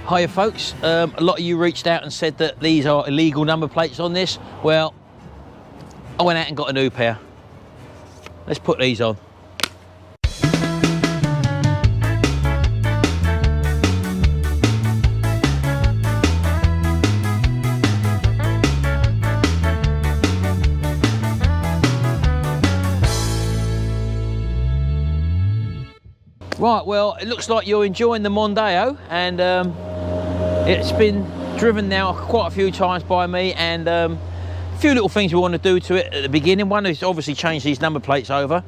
Hiya folks, a lot of you reached out and said that these are illegal number plates on this. Well, I went out and got a new pair. Let's put these on. Right, well, it looks like you're enjoying the Mondeo, and it's been driven now quite a few times by me, and a few little things we want to do to it at the beginning. One is obviously change these number plates over.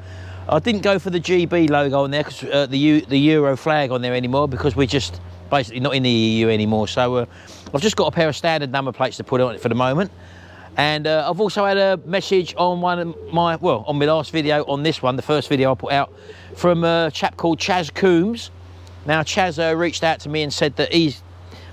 I didn't go for the GB logo on there, because the Euro flag on there anymore, because we're just basically not in the EU anymore. So I've just got a pair of standard number plates to put on it for the moment. And I've also had a message on one of my, well, on my last video, on this one, the first video I put out, from a chap called Chaz Coombs. Now Chaz reached out to me and said that he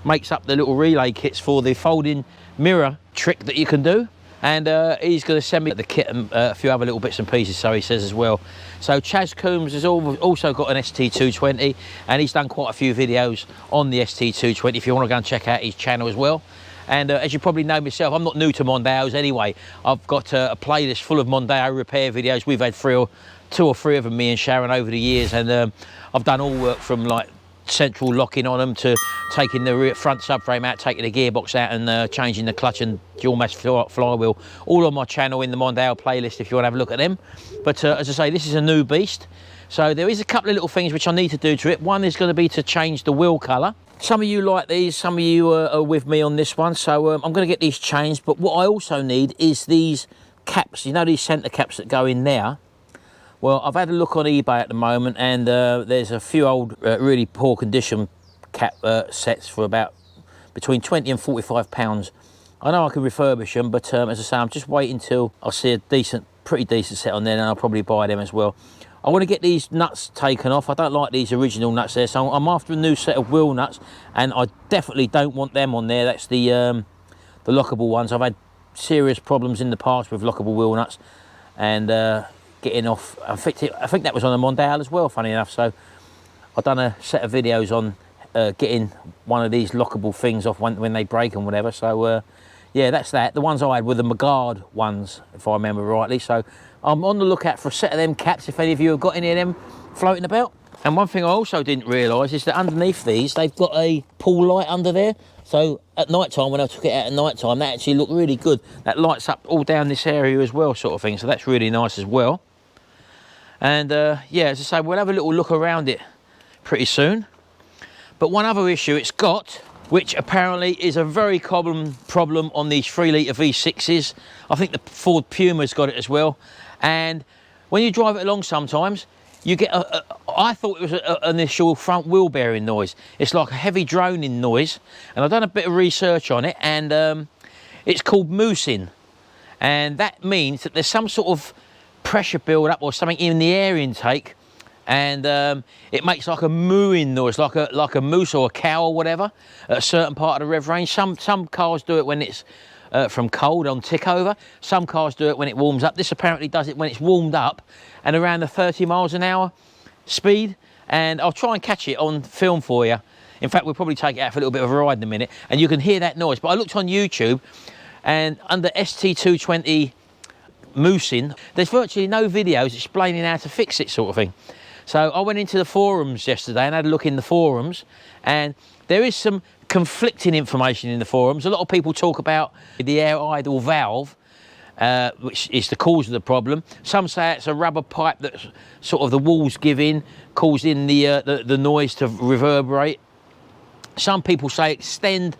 makes up the little relay kits for the folding mirror trick that you can do, and he's going to send me the kit and a few other little bits and pieces, so he says as well. So Chaz Coombs has also got an ST220, and he's done quite a few videos on the ST220 if you want to go and check out his channel as well. And as you probably know myself, I'm not new to Mondeos anyway. I've got a playlist full of Mondeo repair videos. We've had two or three of them, me and Sharon, over the years, and I've done all work from like central locking on them to taking the front subframe out, taking the gearbox out, and changing the clutch and dual mass flywheel, all on my channel in the Mondeo playlist if you want to have a look at them. But as I say, this is a new beast, so there is a couple of little things which I need to do to it. One is going to be to change the wheel colour. Some of you like these, some of you are with me on this one, so I'm going to get these changed. But what I also need is these caps, you know, these centre caps that go in there. Well, I've had a look on eBay at the moment, and there's a few old, really poor condition cap sets for about between 20 and 45 pounds. I know I can refurbish them, but as I say, I'm just waiting till I see a pretty decent set on there, and I'll probably buy them as well. I want to get these nuts taken off. I don't like these original nuts there, so I'm after a new set of wheel nuts, and I definitely don't want them on there. That's the lockable ones. I've had serious problems in the past with lockable wheel nuts, and getting off. I think that was on the Mondeo as well, funny enough. So I've done a set of videos on getting one of these lockable things off when they break and whatever. So yeah, that's that. The ones I had were the Magard ones, if I remember rightly. So I'm on the lookout for a set of them caps, if any of you have got any of them floating about. And one thing I also didn't realise is that underneath these, they've got a pool light under there. So at night time, when I took it out at night time, that actually looked really good. That lights up all down this area as well, sort of thing. So that's really nice as well. And yeah, as I say, we'll have a little look around it pretty soon. But one other issue it's got, which apparently is a very common problem on these 3 litre V6s. I think the Ford Puma's got it as well. And when you drive it along sometimes, you get I thought it was an initial front wheel bearing noise. It's like a heavy droning noise. And I've done a bit of research on it, and it's called moosing. And that means that there's some sort of pressure build up or something in the air intake, and it makes like a mooing noise, like a moose or a cow or whatever at a certain part of the rev range. Some cars do it when it's from cold on tick over. Some cars do it when it warms up. This apparently does it when it's warmed up and around the 30 miles an hour speed. And I'll try and catch it on film for you. In fact, we'll probably take it out for a little bit of a ride in a minute, and you can hear that noise. But I looked on YouTube, and under ST220 moosing, there's virtually no videos explaining how to fix it, sort of thing. So I went into the forums yesterday and had a look in the forums, and there is some conflicting information in the forums. A lot of people talk about the air idle valve, which is the cause of the problem. Some say it's a rubber pipe that sort of the walls give in, causing the noise to reverberate. Some people say extend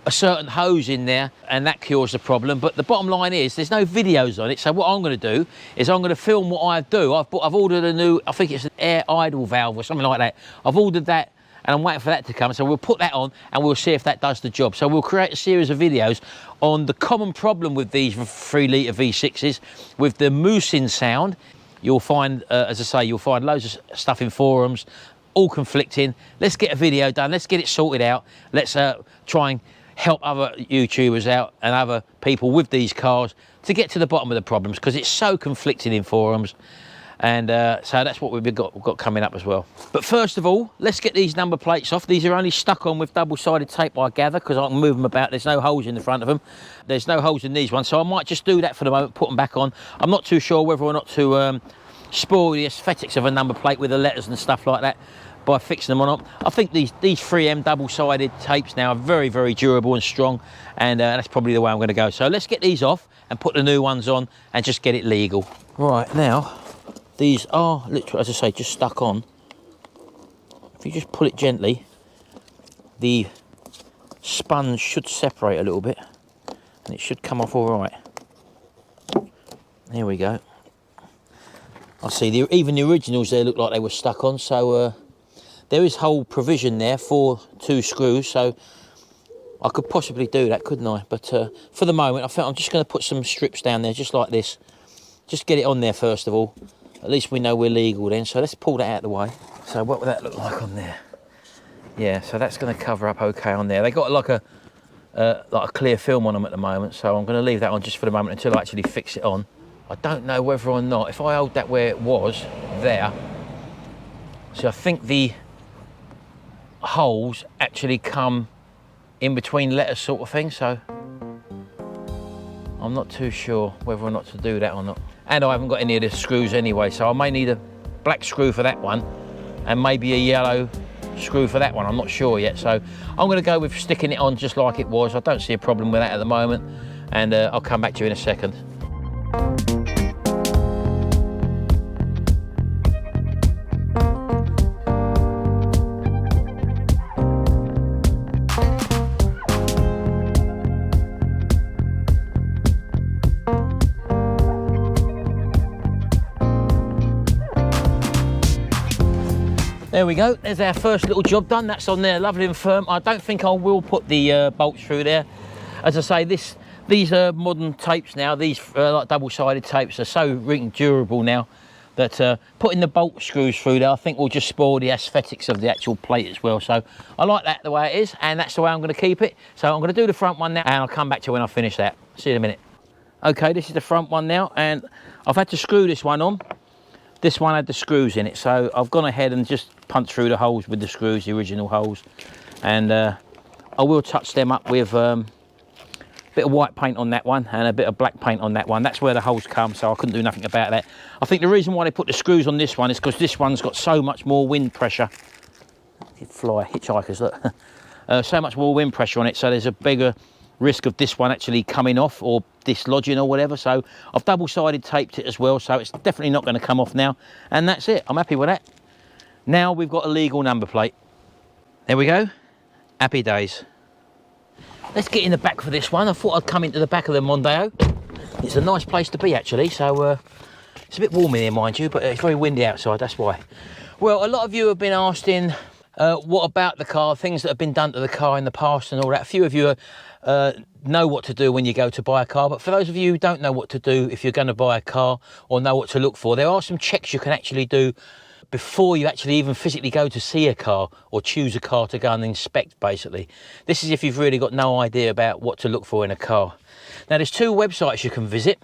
a certain hose in there and that cures the problem, but the bottom line is there's no videos on it. So what I'm going to do is I'm going to film what I do. I've ordered a new, I think it's an air idle valve or something like that. I've ordered that, and I'm waiting for that to come, so we'll put that on and we'll see if that does the job. So we'll create a series of videos on the common problem with these 3 litre V6s with the moosing sound. You'll find, as I say, you'll find loads of stuff in forums, all conflicting. Let's get a video done, let's get it sorted out. Let's try and help other YouTubers out and other people with these cars to get to the bottom of the problems, because it's so conflicting in forums. And so that's what we've got coming up as well. But first of all, let's get these number plates off. These are only stuck on with double-sided tape, I gather, because I can move them about. There's no holes in the front of them. There's no holes in these ones, so I might just do that for the moment, put them back on. I'm not too sure whether or not to spoil the aesthetics of a number plate with the letters and stuff like that by fixing them on up. I think these 3M double-sided tapes now are very, very durable and strong, and that's probably the way I'm going to go. So let's get these off and put the new ones on and just get it legal. Right, now, these are literally, as I say, just stuck on. If you just pull it gently, the sponge should separate a little bit, and it should come off all right. There we go. I see, even the originals there look like they were stuck on, so there is hole provision there for 2 screws, so I could possibly do that, couldn't I? But for the moment, I think I'm just going to put some strips down there, just like this. Just get it on there first of all. At least we know we're legal then, so let's pull that out of the way. So what would that look like on there? Yeah, so that's going to cover up okay on there. They got like a clear film on them at the moment, so I'm going to leave that on just for the moment until I actually fix it on. I don't know whether or not, if I hold that where it was, there, so I think the holes actually come in between letters sort of thing, so I'm not too sure whether or not to do that or not. And I haven't got any of the screws anyway, so I may need a black screw for that one and maybe a yellow screw for that one. I'm not sure yet, so I'm going to go with sticking it on just like it was. I don't see a problem with that at the moment, and I'll come back to you in a second. There we go, there's our first little job done. That's on there, lovely and firm. I don't think I will put the bolts through there. As I say, these are modern tapes now. These like double-sided tapes are so really durable now that putting the bolt screws through there, I think will just spoil the aesthetics of the actual plate as well. So I like that the way it is, and that's the way I'm going to keep it. So I'm going to do the front one now, and I'll come back to you when I finish that. See you in a minute. Okay, this is the front one now, and I've had to screw this one on. This one had the screws in it, so I've gone ahead and just punched through the holes with the screws, the original holes, and I will touch them up with a bit of white paint on that one and a bit of black paint on that one. That's where the holes come, so I couldn't do nothing about that. I think the reason why they put the screws on this one is because this one's got so much more wind pressure. Fly, hitchhikers, look. So much more wind pressure on it, so there's a bigger risk of this one actually coming off or dislodging or whatever. So I've double-sided taped it as well, so it's definitely not going to come off now, and that's it. I'm happy with that. Now we've got a legal number plate. There we go, happy days. Let's get in the back for this one. I thought I'd come into the back of the Mondeo. It's a nice place to be actually, so it's a bit warm in here mind you, but it's very windy outside, that's why. Well, a lot of you have been asking what about the car, things that have been done to the car in the past and all that. A few of you know what to do when you go to buy a car, but for those of you who don't know what to do if you're going to buy a car or know what to look for, there are some checks you can actually do before you actually even physically go to see a car or choose a car to go and inspect, basically. This is if you've really got no idea about what to look for in a car. Now, there's 2 websites you can visit.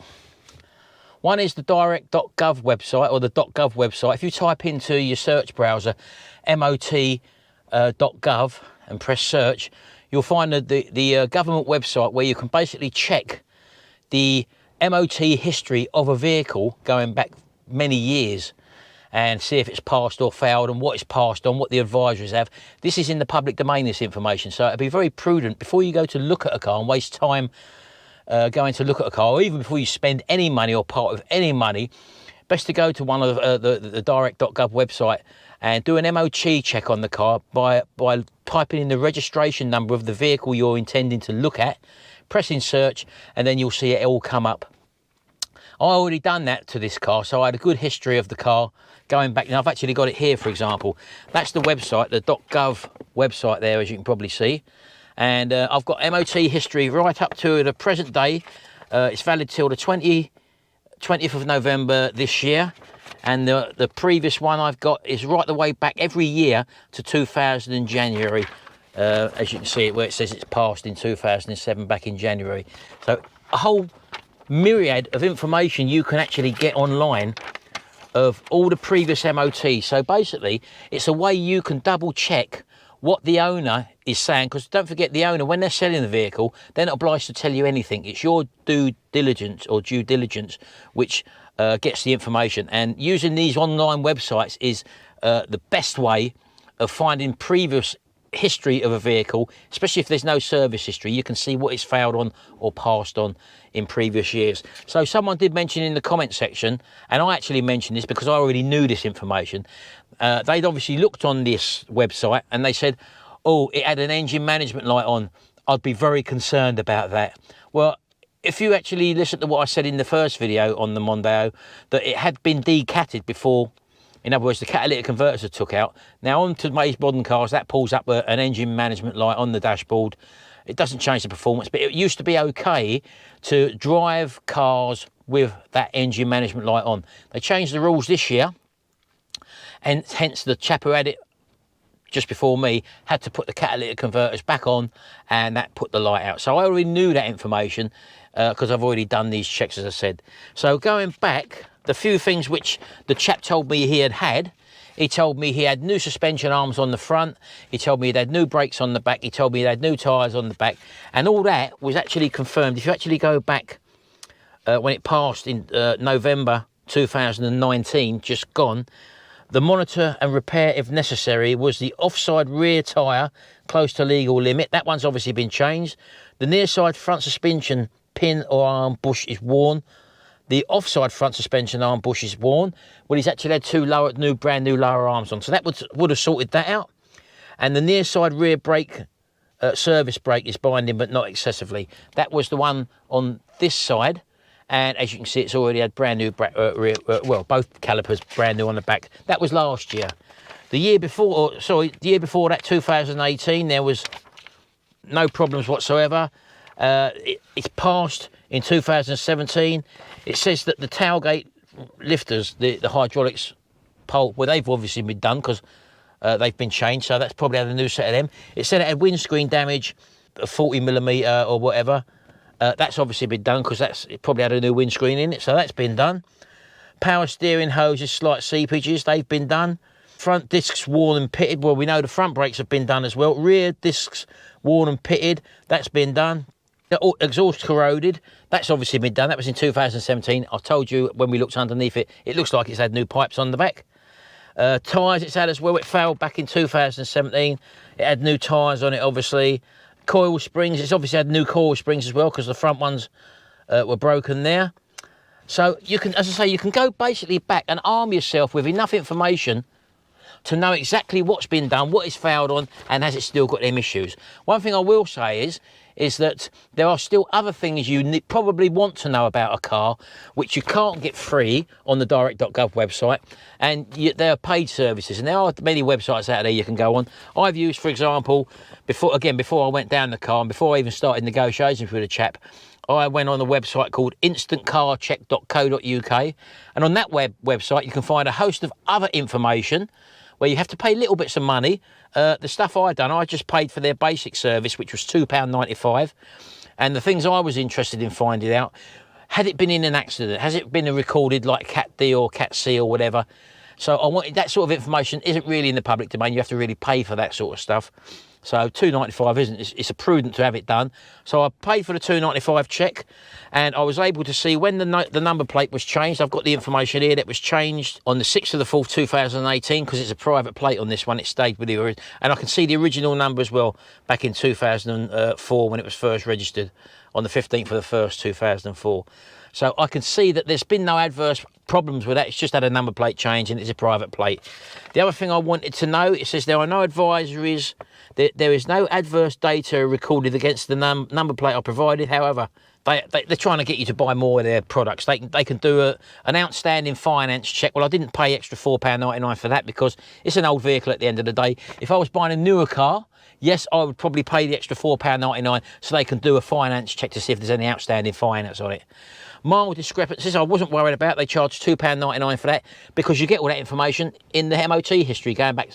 One is the direct.gov website, or the .gov website. If you type into your search browser mot.gov and press search, you'll find the government website where you can basically check the MOT history of a vehicle going back many years and see if it's passed or failed and what it's passed on, what the advisories have. This is in the public domain, this information, so it'd be very prudent before you go to look at a car and waste time going to look at a car, or even before you spend any money or part of any money, best to go to one of the direct.gov website and do an MOT check on the car by typing in the registration number of the vehicle you're intending to look at, pressing search, and then you'll see it all come up. I already done that to this car, so I had a good history of the car going back. Now I've actually got it here, for example. That's the website, the .gov website there, as you can probably see. And I've got MOT history right up to the present day. It's valid till the 20th of November this year. And the previous one I've got is right the way back every year to 2000 in January. As you can see it, where it says it's passed in 2007 back in January. So a whole myriad of information you can actually get online of all the previous MOT. So basically, it's a way you can double check what the owner is saying, because don't forget, the owner, when they're selling the vehicle, they're not obliged to tell you anything. It's your due diligence which gets the information. And using these online websites is the best way of finding previous history of a vehicle, especially if there's no service history. You can see what it's failed on or passed on in previous years. So someone did mention in the comment section, and I actually mentioned this because I already knew this information, they'd obviously looked on this website and they said, oh, it had an engine management light on. I'd be very concerned about that. Well, if you actually listen to what I said in the first video on the Mondeo, that it had been decatted before. In other words, the catalytic converters are took out. Now, on today's modern cars, that pulls up an engine management light on the dashboard. It doesn't change the performance, but it used to be okay to drive cars with that engine management light on. They changed the rules this year, and hence the chap who had it just before me had to put the catalytic converters back on, and that put the light out. So I already knew that information because I've already done these checks, as I said. So going back, the few things which the chap told me he had, he told me he had new suspension arms on the front, he told me he had new brakes on the back, he told me he had new tyres on the back, and all that was actually confirmed. If you actually go back when it passed in November 2019, just gone, the monitor and repair if necessary was the offside rear tyre close to legal limit. That one's obviously been changed. The near side front suspension pin or arm bush is worn. The offside front suspension arm bush is worn. Well, he's actually had two brand new lower arms on, so that would have sorted that out. And the near side rear brake, service brake is binding, but not excessively. That was the one on this side, and as you can see, it's already had brand new rear, well, both calipers brand new on the back. That was last year. The year before, the year before that, 2018, there was no problems whatsoever. It's passed in 2017. It says that the tailgate lifters, the hydraulics pole, well, they've obviously been done because they've been changed, so that's probably had a new set of them. It said it had windscreen damage, 40mm or whatever. That's obviously been done because it probably had a new windscreen in it, so that's been done. Power steering hoses, slight seepages, they've been done. Front discs worn and pitted. Well, we know the front brakes have been done as well. Rear discs worn and pitted, that's been done. Exhaust corroded, that's obviously been done. That was in 2017. I told you when we looked underneath it, it looks like it's had new pipes on the back. Tyres it's had as well. It failed back in 2017. It had new tyres on it, obviously. Coil springs, it's obviously had new coil springs as well because the front ones were broken there. So you can, as I say, you can go basically back and arm yourself with enough information to know exactly what's been done, what it's failed on, and has it still got them issues. One thing I will say is that there are still other things you probably want to know about a car which you can't get free on the direct.gov website, and there are paid services, and there are many websites out there you can go on. I've used, for example, before I went down the car and before I even started negotiations with a chap, I went on a website called instantcarcheck.co.uk, and on that website you can find a host of other information where you have to pay little bits of money. The stuff I done, I just paid for their basic service, which was £2.95. And the things I was interested in finding out, had it been in an accident? Has it been recorded like Cat D or Cat C or whatever? So I wanted that sort of information. Isn't really in the public domain. You have to really pay for that sort of stuff. So £2.95 isn't, it's a prudent to have it done. So I paid for the £2.95 check, and I was able to see when the number plate was changed. I've got the information here that was changed on the 6th of the 4th, 2018, because it's a private plate on this one. It stayed with the, and I can see the original number as well back in 2004 when it was first registered on the 15th of the 1st, 2004. So I can see that there's been no adverse problems with that. It's just had a number plate change and it's a private plate. The other thing I wanted to know, it says there are no advisories. There is no adverse data recorded against the number plate I provided. However, they're trying to get you to buy more of their products. They can do an outstanding finance check. Well, I didn't pay extra £4.99 for that because it's an old vehicle at the end of the day. If I was buying a newer car, yes, I would probably pay the extra £4.99 so they can do a finance check to see if there's any outstanding finance on it. Mild discrepancies, I wasn't worried about. They charged £2.99 for that because you get all that information in the MOT history going back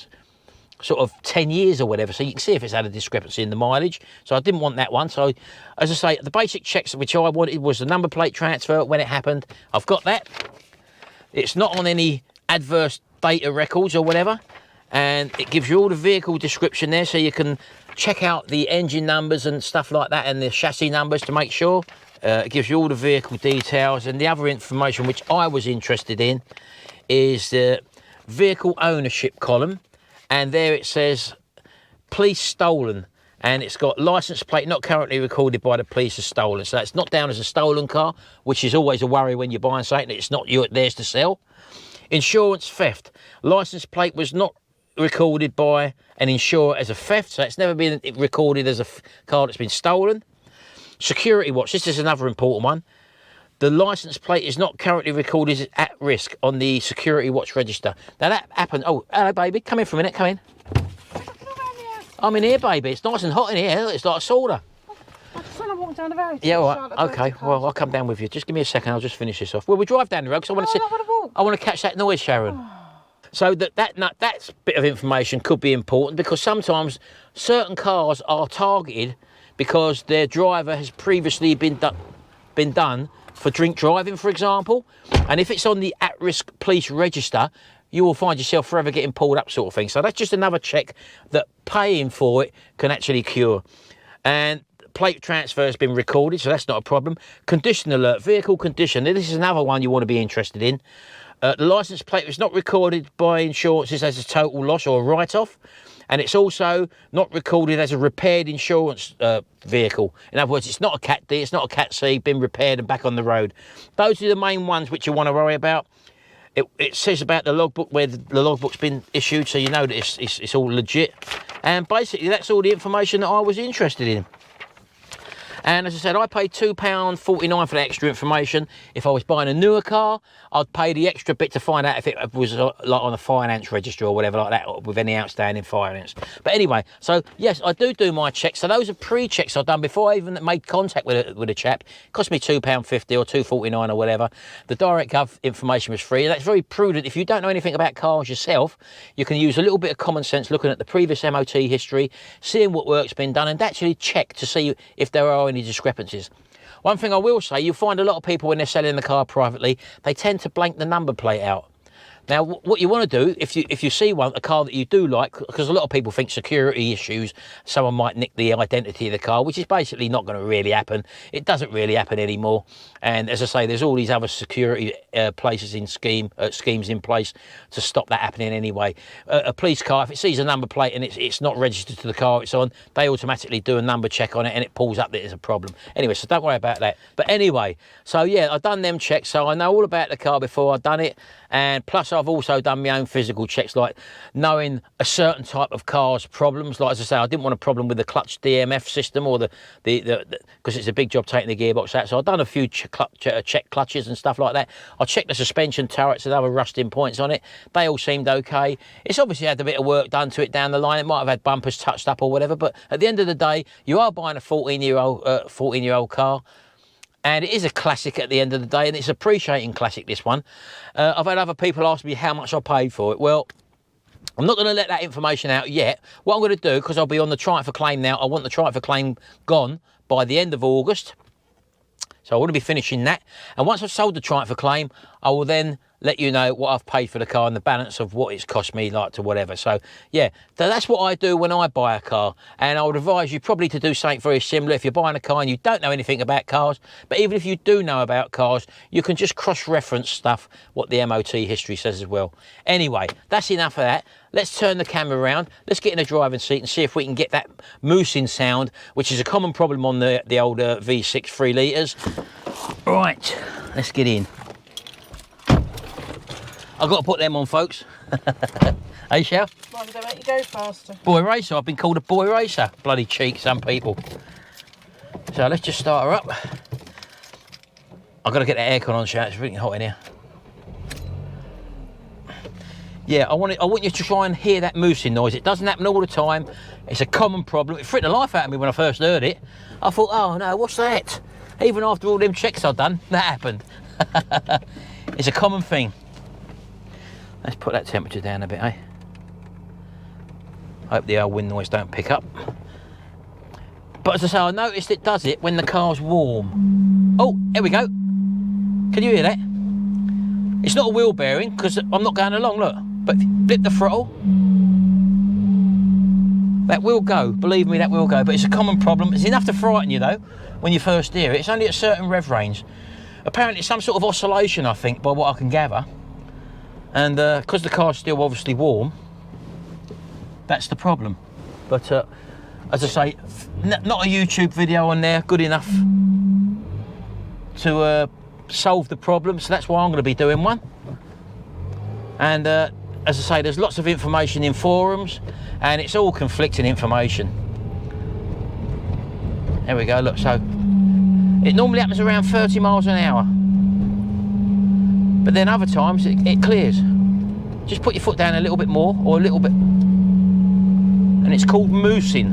sort of 10 years or whatever, so you can see if it's had a discrepancy in the mileage. So I didn't want that one. So as I say, the basic checks which I wanted was the number plate transfer when it happened. I've got that. It's not on any adverse data records or whatever, and it gives you all the vehicle description there, so you can check out the engine numbers and stuff like that, and the chassis numbers to make sure. It gives you all the vehicle details, and the other information which I was interested in is the vehicle ownership column, and there it says police stolen, and it's got license plate not currently recorded by the police as stolen. So it's not down as a stolen car, which is always a worry when you're buying something. It's not theirs to sell. Insurance theft. License plate was not recorded by an insurer as a theft, so it's never been recorded as a car that's been stolen. Security watch. This is another important one. The license plate is not currently recorded as at risk on the security watch register. Now that happened. Oh, hello, baby. Come in for a minute. Come in. I'm in here, baby. It's nice and hot in here. It's like a sauna. I just want to walk down the road. Yeah, all right. Okay. Well, I'll come down with you. Just give me a second. I'll just finish this off. Well, we'll drive down the road because I want to see. I want to catch that noise, Sharon. So that bit of information could be important, because sometimes certain cars are targeted because their driver has previously been done for drink driving, for example. And if it's on the at-risk police register, you will find yourself forever getting pulled up, sort of thing. So that's just another check that paying for it can actually cure. And plate transfer has been recorded, so that's not a problem. Condition alert, vehicle condition. Now, this is another one you want to be interested in. The license plate was not recorded by insurances as a total loss or a write-off, and it's also not recorded as a repaired insurance vehicle. In other words, it's not a Cat D, it's not a Cat C, been repaired and back on the road. Those are the main ones which you want to worry about. It says about the logbook, where the logbook's been issued, so you know that it's all legit. And basically, that's all the information that I was interested in. And as I said, I paid £2.49 for the extra information. If I was buying a newer car, I'd pay the extra bit to find out if it was like on a finance register or whatever like that, with any outstanding finance. But anyway, so yes, I do my checks. So those are pre-checks I've done before I even made contact with a chap. It cost me £2.50 or £2.49 or whatever. The direct gov information was free. That's very prudent. If you don't know anything about cars yourself, you can use a little bit of common sense looking at the previous MOT history, seeing what work's been done, and actually check to see if there are any discrepancies. One thing I will say, you'll find a lot of people when they're selling the car privately, they tend to blank the number plate out. Now, what you want to do, if you see a car that you do like, because a lot of people think security issues, someone might nick the identity of the car, which is basically not going to really happen. It doesn't really happen anymore. And as I say, there's all these other security places in schemes in place to stop that happening anyway. A police car, if it sees a number plate and it's not registered to the car it's on, they automatically do a number check on it and it pulls up that there's a problem. Anyway, so don't worry about that. But anyway, so yeah, I've done them checks, so I know all about the car before I've done it. And plus I've also done my own physical checks, like knowing a certain type of car's problems. Like as I say, I didn't want a problem with the clutch DMF system or the because it's a big job taking the gearbox out. So I've done a few check clutches and stuff like that. I checked the suspension turrets and other rusting points on it. They all seemed okay. It's obviously had a bit of work done to it down the line. It might have had bumpers touched up or whatever, but at the end of the day, you are buying a 14-year-old car. And it is a classic at the end of the day, and it's appreciating classic, this one. I've had other people ask me how much I paid for it. Well, I'm not going to let that information out yet. What I'm going to do, because I'll be on the triumph for claim now, I want the triumph for claim gone by the end of August. So I want to be finishing that. And once I've sold the triumph for claim, I will then let you know what I've paid for the car and the balance of what it's cost me, like, to whatever. So yeah, so that's what I do when I buy a car, and I would advise you probably to do something very similar if you're buying a car and you don't know anything about cars. But even if you do know about cars, you can just cross-reference stuff, what the MOT history says as well. Anyway, that's enough of that. Let's turn the camera around, let's get in the driving seat and see if we can get that moosing sound, which is a common problem on the old V6 3 litres. Right, let's get in. I've got to put them on, folks. Hey, Shell? Mine don't let you go faster. Boy racer. I've been called a boy racer. Bloody cheek, some people. So let's just start her up. I've got to get the aircon on, Shell. It's really hot in here. Yeah, I want you to try and hear that moosing noise. It doesn't happen all the time. It's a common problem. It freaked the life out of me when I first heard it. I thought, oh no, what's that? Even after all them checks I've done, that happened. It's a common thing. Let's put that temperature down a bit, eh? Hope the old wind noise don't pick up. But as I say, I noticed it does it when the car's warm. Oh, here we go. Can you hear that? It's not a wheel bearing because I'm not going along, look. But flip the throttle. That will go, believe me, that will go. But it's a common problem. It's enough to frighten you though when you first hear it. It's only at a certain rev range. Apparently it's some sort of oscillation, I think, by what I can gather. And because the car's still obviously warm, that's the problem. But as I say, not a YouTube video on there good enough to solve the problem, so that's why I'm going to be doing one. And as I say, there's lots of information in forums, and it's all conflicting information. There we go, look, so it normally happens around 30 miles an hour. But then other times it clears. Just put your foot down a little bit more, or a little bit, and it's called moosing.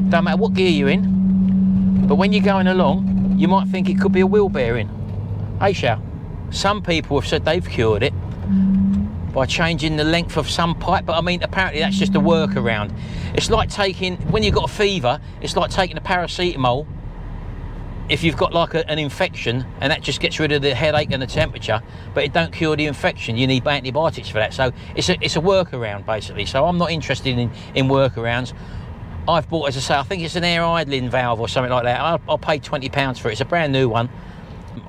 Don't matter what gear you're in, but when you're going along, you might think it could be a wheel bearing. Hey, Shao. Some people have said they've cured it by changing the length of some pipe, but I mean, apparently that's just a workaround. It's like taking, when you've got a fever, it's like taking a paracetamol if you've got like an infection, and that just gets rid of the headache and the temperature, but it don't cure the infection. You need antibiotics for that. So it's a workaround basically. So I'm not interested in workarounds. I've bought, as I say, I think it's an air idling valve or something like that. I'll pay £20 for it. It's a brand new one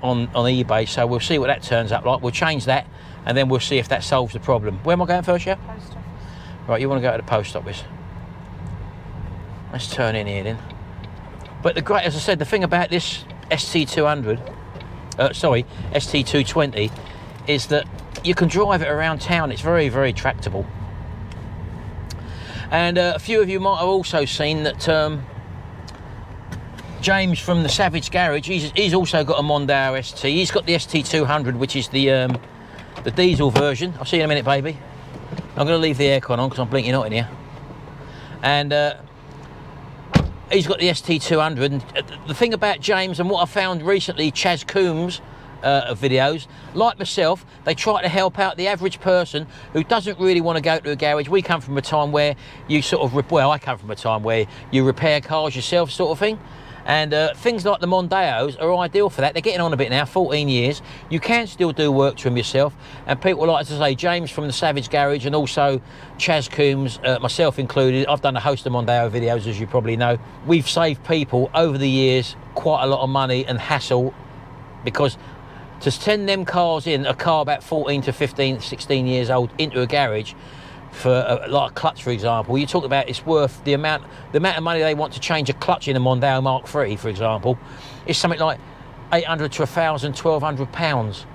on eBay, so we'll see what that turns up like. We'll change that, and then we'll see if that solves the problem. Where am I going first, yeah? Post office. Right, you want to go to the post office. Let's turn in here then. But the great, as I said, the thing about this ST220 is that you can drive it around town. It's very, very tractable. And a few of you might have also seen that James from the Savage Garage, he's also got a Mondeo ST. He's got the ST200, which is the diesel version. I'll see you in a minute, baby. I'm going to leave the aircon on because I'm blinking hot in here. And he's got the ST200. And the thing about James, and what I found recently, Chaz Coombs videos, like myself, they try to help out the average person who doesn't really want to go to a garage. We come from a time where you sort of, well, I come from a time where you repair cars yourself, sort of thing. And things like the Mondeos are ideal for that. They're getting on a bit now, 14 years. You can still do work to them yourself. And people like to say, James from the Savage Garage, and also Chaz Coombs, myself included. I've done a host of Mondeo videos, as you probably know. We've saved people over the years quite a lot of money and hassle, because to send them cars in, a car about 14 to 15, 16 years old, into a garage, for like a clutch, for example, you talk about it's worth the amount of money they want to change a clutch in a Mondeo Mark III, for example, is something like 800 to 1,000, 1,200 pounds,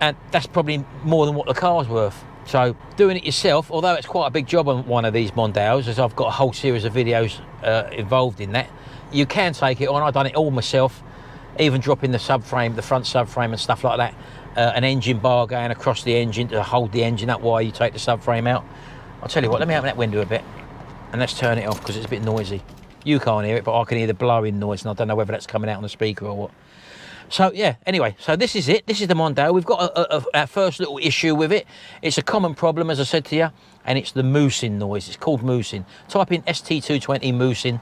and that's probably more than what the car's worth. So doing it yourself, although it's quite a big job on one of these Mondeos, as I've got a whole series of videos involved in that, you can take it on. I've done it all myself, even dropping the subframe, the front subframe and stuff like that, an engine bar going across the engine to hold the engine up while you take the subframe out. I'll tell you what, let me open that window a bit and let's turn it off because it's a bit noisy. You can't hear it, but I can hear the blowing noise, and I don't know whether that's coming out on the speaker or what. So yeah, anyway, so this is it. This is the Mondeo. We've got our first little issue with it. It's a common problem, as I said to you, and it's the moosing noise. It's called moosing. Type in ST220 moosing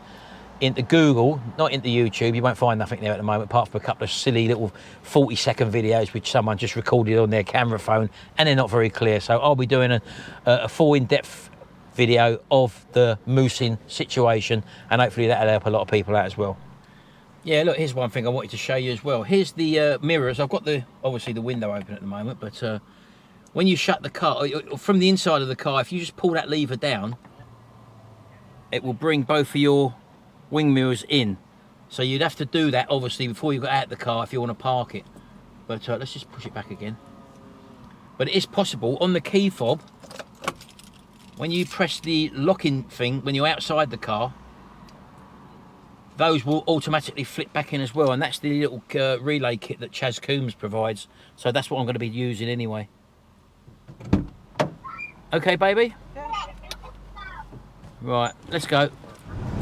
into Google, not into YouTube. You won't find nothing there at the moment, apart from a couple of silly little 40-second videos which someone just recorded on their camera phone, and they're not very clear. So I'll be doing a full in-depth video of the moosing situation, and hopefully that'll help a lot of people out as well. Yeah, look, here's one thing I wanted to show you as well. Here's the mirrors. I've got obviously the window open at the moment, but when you shut the car, from the inside of the car, if you just pull that lever down, it will bring both of your wing mirrors in. So you'd have to do that obviously before you got out of the car if you want to park it. But let's just push it back again. But it is possible on the key fob, when you press the locking thing when you're outside the car, those will automatically flip back in as well, and that's the little relay kit that Chaz Coombs provides. So that's what I'm going to be using anyway. Okay, baby? Right, let's go.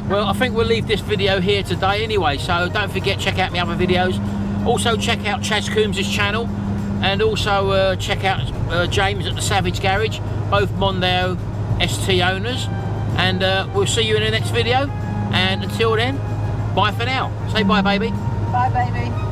Well, I think we'll leave this video here today anyway, so don't forget, check out my other videos. Also check out Chaz Coombs' channel, and also check out James at the Savage Garage, both Mondeo ST owners. And we'll see you in the next video, and until then, bye for now. Say bye, baby. Bye, baby.